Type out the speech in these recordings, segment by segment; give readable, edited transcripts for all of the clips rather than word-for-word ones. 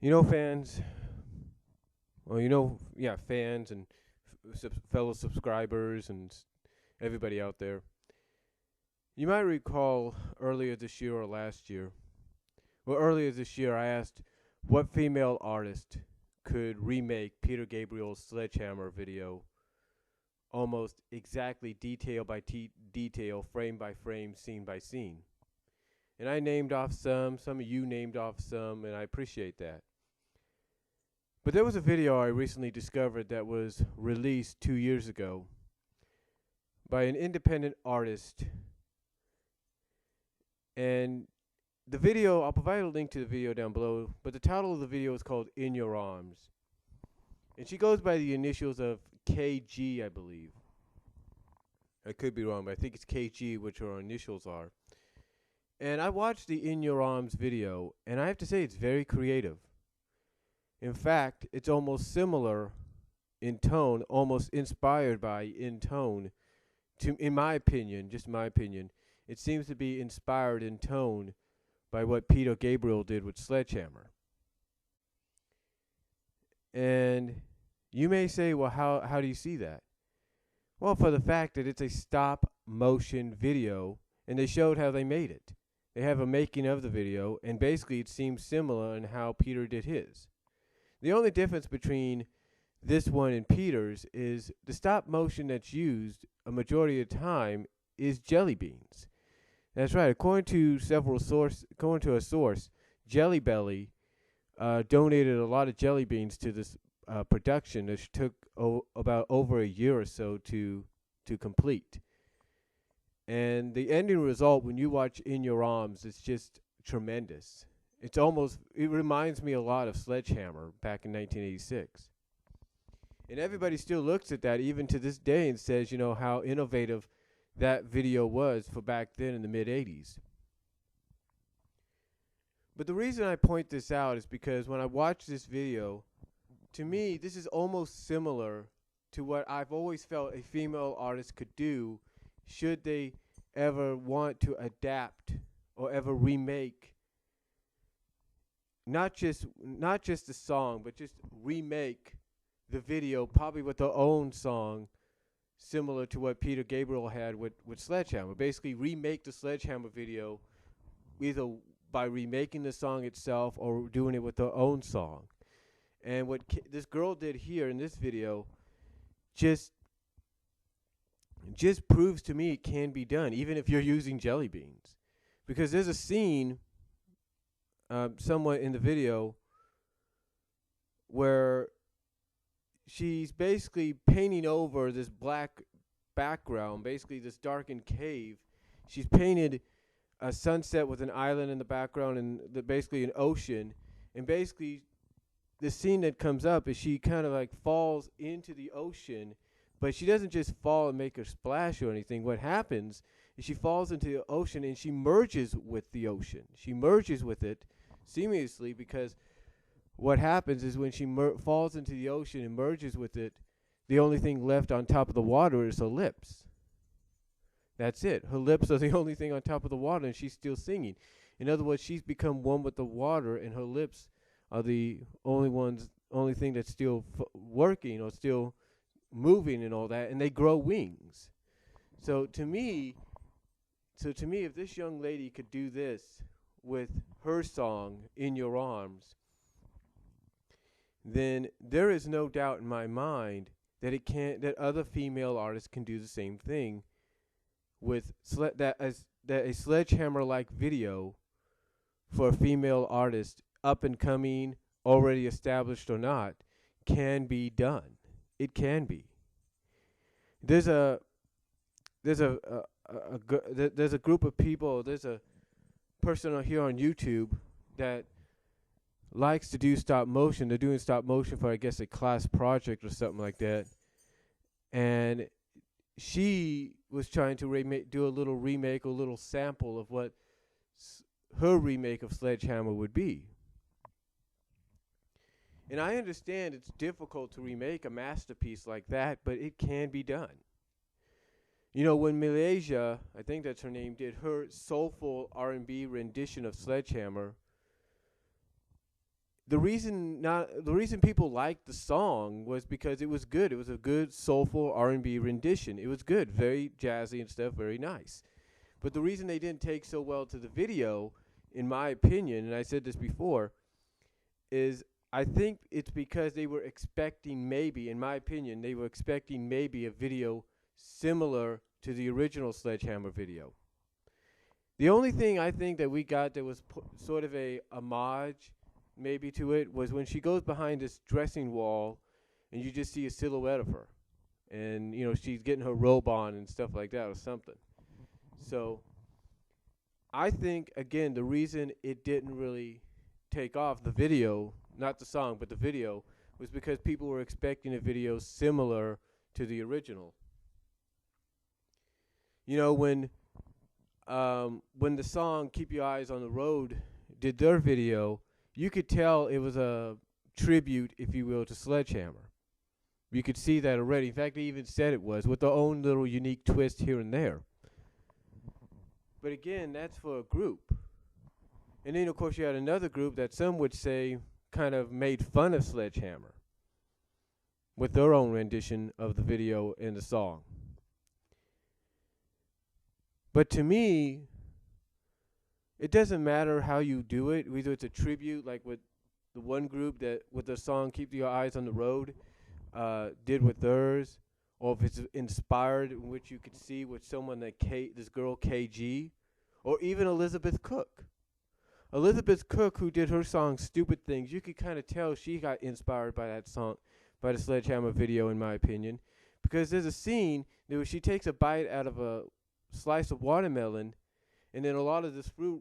You know, fans, well, yeah, fans and fellow subscribers and everybody out there. You might recall earlier this year or last year. Well, earlier this year, I asked what female artist could remake Peter Gabriel's Sledgehammer video almost exactly detail by detail, frame by frame, scene by scene. And I named off some of you named off some, and I appreciate that. But there was a video I recently discovered that was released 2 years ago by an independent artist. And the video, I'll provide a link to the video down below, but the title of the video is called In Your Arms. And she goes by the initials of KG, I believe. I could be wrong, but I think it's KG, which her initials are. And I watched the In Your Arms video, and I have to say it's very creative. In fact, it's almost similar in tone, almost inspired by in tone, in my opinion, just my opinion, it seems to be inspired in tone by what Peter Gabriel did with Sledgehammer. And you may say, well, how do you see that? Well, for the fact that it's a stop motion video, and they showed how they made it. They have a making of the video, and basically it seems similar in how Peter did his. The only difference between this one and Peter's is the stop motion that's used a majority of the time is jelly beans. That's right. According to a source, Jelly Belly donated a lot of jelly beans to this production that took about over a year or so to complete. And the ending result, when you watch In Your Arms, it's just tremendous. It reminds me a lot of Sledgehammer back in 1986. And everybody still looks at that even to this day and says, how innovative that video was for back then in the mid-'80s. But the reason I point this out is because when I watch this video, to me, this is almost similar to what I've always felt a female artist could do should they ever want to adapt or ever remake not just the song, but just remake the video, probably with their own song, similar to what Peter Gabriel had with Sledgehammer. Basically, remake the Sledgehammer video either by remaking the song itself or doing it with their own song. And what this girl did here in this video just proves to me it can be done, even if you're using jelly beans. Because there's a scene somewhat in the video where she's basically painting over this black background, basically this darkened cave. She's painted a sunset with an island in the background and basically an ocean. And basically the scene that comes up is she kind of like falls into the ocean, but she doesn't just fall and make a splash or anything. What happens is she falls into the ocean and she merges with the ocean. She merges with it seamlessly, because what happens is when she falls into the ocean and merges with it, the only thing left on top of the water is her lips. That's it. Her lips are the only thing on top of the water, and she's still singing. In other words, she's become one with the water, and her lips are the only thing that's still working or still moving and all that, and they grow wings. So to me, if this young lady could do this with her song In Your Arms, then there is no doubt in my mind that other female artists can do the same thing with a Sledgehammer-like video for a female artist, up and coming, already established or not, can be done. It can be. There's a group of people. There's a person here on YouTube that likes to do stop motion. They're doing stop motion for, I guess, a class project or something like that. And she was trying to do a little remake, a little sample of what her remake of Sledgehammer would be. And I understand it's difficult to remake a masterpiece like that, but it can be done. When Malaysia, I think that's her name, did her soulful R&B rendition of Sledgehammer, the reason people liked the song was because it was good. It was a good soulful R&B rendition. It was good, very jazzy and stuff, very nice. But the reason they didn't take so well to the video, in my opinion, and I said this before, is I think it's because they were expecting maybe, in my opinion, they were expecting maybe a video similar to the original Sledgehammer video. The only thing I think that we got that was sort of a homage maybe to it was when she goes behind this dressing wall and you just see a silhouette of her. And, she's getting her robe on and stuff like that or something. So I think, again, the reason it didn't really take off, the video, not the song, but the video, was because people were expecting a video similar to the original. When the song "Keep Your Eyes on the Road" did their video, you could tell it was a tribute, if you will, to Sledgehammer. You could see that already. In fact, they even said it was, with their own little unique twist here and there. But again, that's for a group. And then, of course, you had another group that some would say kind of made fun of Sledgehammer with their own rendition of the video and the song. But to me, it doesn't matter how you do it. Whether it's a tribute, like with the one group that with the song "Keep Your Eyes on the Road" did with theirs, or if it's inspired, in which you could see with someone like this girl KG, or even Elizabeth Cook. Elizabeth Cook, who did her song "Stupid Things," you could kind of tell she got inspired by that song, by the Sledgehammer video, in my opinion, because there's a scene where she takes a bite out of a slice of watermelon, and then a lot of this fruit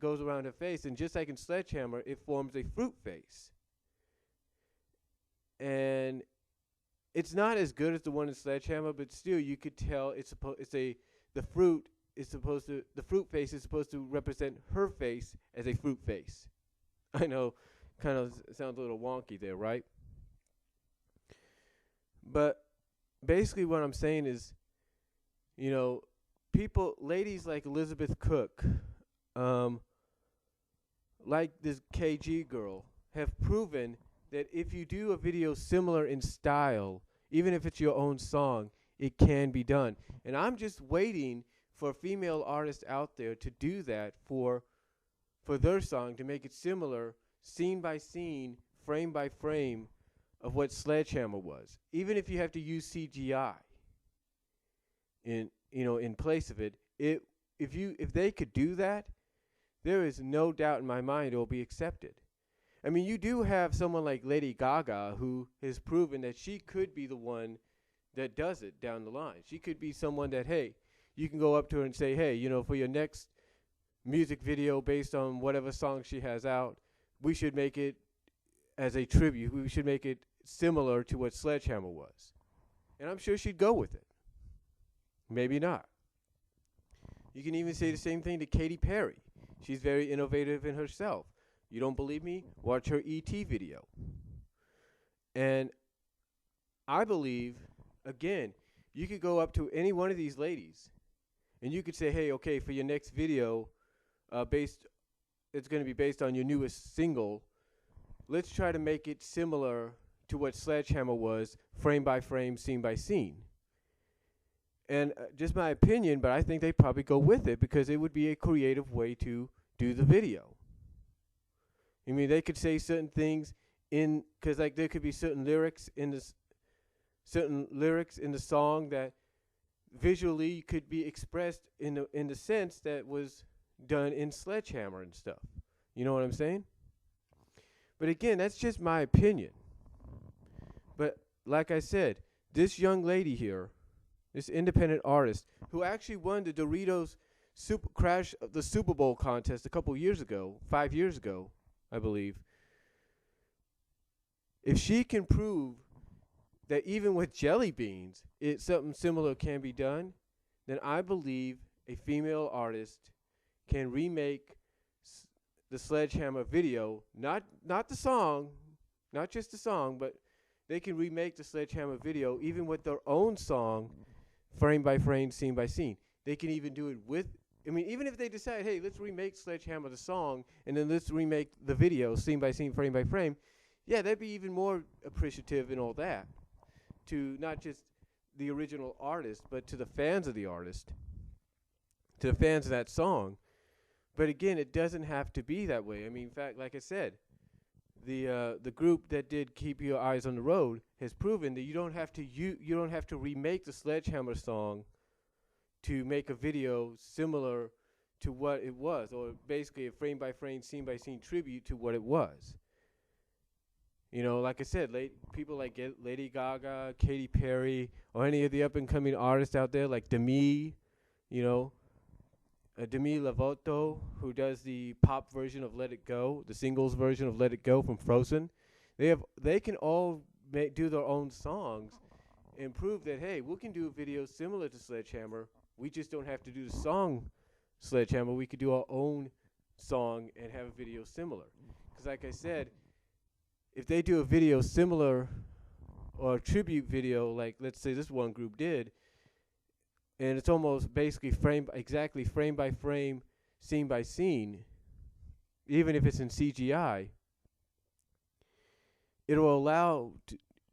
goes around her face, and just like in Sledgehammer, it forms a fruit face. And it's not as good as the one in Sledgehammer, but still you could tell the fruit face is supposed to represent her face as a fruit face. I know, kind of sounds a little wonky there, right? But basically what I'm saying is, ladies like Elizabeth Cook, like this KG girl, have proven that if you do a video similar in style, even if it's your own song, it can be done. And I'm just waiting for female artists out there to do that for their song, to make it similar, scene by scene, frame by frame, of what Sledgehammer was. Even if you have to use CGI in place of it, if they could do that, there is no doubt in my mind it will be accepted. I mean, you do have someone like Lady Gaga who has proven that she could be the one that does it down the line. She could be someone that, hey, you can go up to her and say, hey, for your next music video based on whatever song she has out, we should make it as a tribute. We should make it similar to what Sledgehammer was. And I'm sure she'd go with it. Maybe not. You can even say the same thing to Katy Perry. She's very innovative in herself. You don't believe me? Watch her E.T. video. And I believe, again, you could go up to any one of these ladies and you could say, hey, okay, for your next video, it's going to be based on your newest single. Let's try to make it similar to what Sledgehammer was, frame by frame, scene by scene. And just my opinion, but I think they'd probably go with it because it would be a creative way to do the video. I mean, they could say certain things because like there could be certain lyrics in the song that visually could be expressed in the sense that was done in Sledgehammer and stuff. You know what I'm saying? But again, that's just my opinion. But like I said, this young lady here, this independent artist who actually won the Doritos the Super Bowl contest a couple years ago, 5 years ago, I believe. If she can prove that even with jelly beans, something similar can be done, then I believe a female artist can remake the Sledgehammer video, not the song, not just the song, but they can remake the Sledgehammer video even with their own song, frame by frame, scene by scene. They can even do it with I mean, even if they decide, hey, let's remake Sledgehammer the song, and then let's remake the video scene by scene, frame by frame, yeah, that'd be even more appreciative and all that to not just the original artist, but to the fans of the artist, to the fans of that song. But again, it doesn't have to be that way. I mean, in fact, like I said, the group that did Keep Your Eyes on the Road has proven that you don't have to remake the Sledgehammer song to make a video similar to what it was, or basically a frame by frame, scene by scene tribute to what it was. You know, like I said, people like Lady Gaga, Katy Perry, or any of the up and coming artists out there like Demi, you know, Demi Lovato, who does the pop version of Let It Go, the singles version of Let It Go from Frozen. They can all do their own songs and prove that, hey, we can do a video similar to Sledgehammer. We just don't have to do the song Sledgehammer. We could do our own song and have a video similar. Because like I said, if they do a video similar or a tribute video like, let's say this one group did, and it's almost basically frame by frame, scene by scene, even if it's in CGI, it will allow,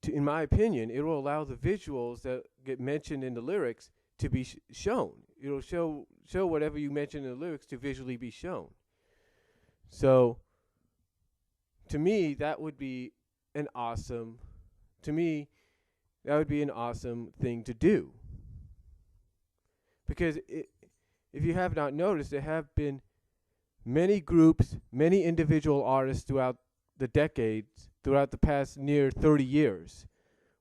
in my opinion, it will allow the visuals that get mentioned in the lyrics to be shown. It'll show whatever you mention in the lyrics to visually be shown. So, to me, that would be an awesome thing to do. Because if you have not noticed, there have been many groups, many individual artists throughout the decades, throughout the past near 30 years.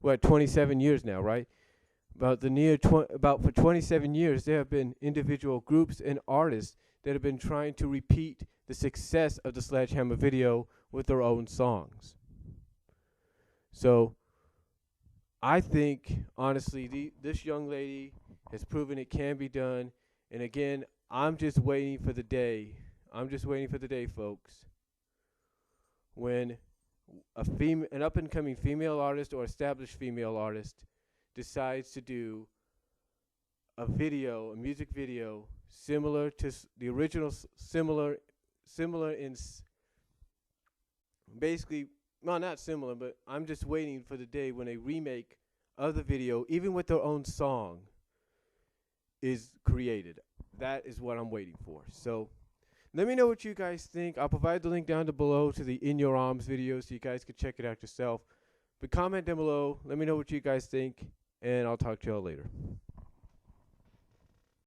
We're at 27 years now, right? For 27 years, there have been individual groups and artists that have been trying to repeat the success of the Sledgehammer video with their own songs. So, I think, honestly, this young lady has proven it can be done. And again, I'm just waiting for the day. Folks, when an up-and-coming female artist or established female artist decides to do a music video similar to the original, similar in basically, well, not similar, but I'm just waiting for the day when a remake of the video, even with their own song, is created. That is what I'm waiting for. So let me know what you guys think. I'll provide the link down below to the In Your Arms video so you guys can check it out yourself. But comment down below. Let me know what you guys think, and I'll talk to y'all later.